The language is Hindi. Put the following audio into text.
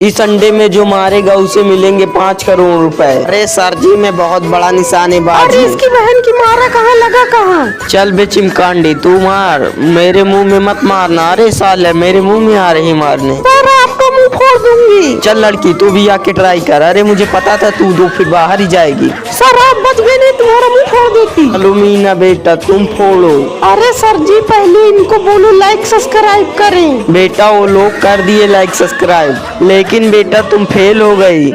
इस अंडे में जो मारेगा उसे मिलेंगे 5 करोड़ रुपए। अरे सर जी, मैं बहुत बड़ा निशानेबाज अरे हूँ। इसकी बहन की मारा कहाँ लगा कहाँ। चल बे चिमकांडी, तू मार, मेरे मुंह में मत मारना। अरे साले, मेरे मुंह में आ रही मारने। सर आपका मुंह फोड़ दूंगी। चल लड़की, तू भी आके ट्राई कर। अरे मुझे पता था तू 2 फीट बाहर ही जाएगी। सर आप बच गए, नहीं तुम्हारा मुंह फोड़ देती। चलो मीना बेटा, तुम फोड़ो। अरे सर जी, पहले इनको बोलो लाइक सब्सक्राइब करें। बेटा वो लोग कर दिए लाइक सब्सक्राइब, लेकिन बेटा तुम फेल हो गई।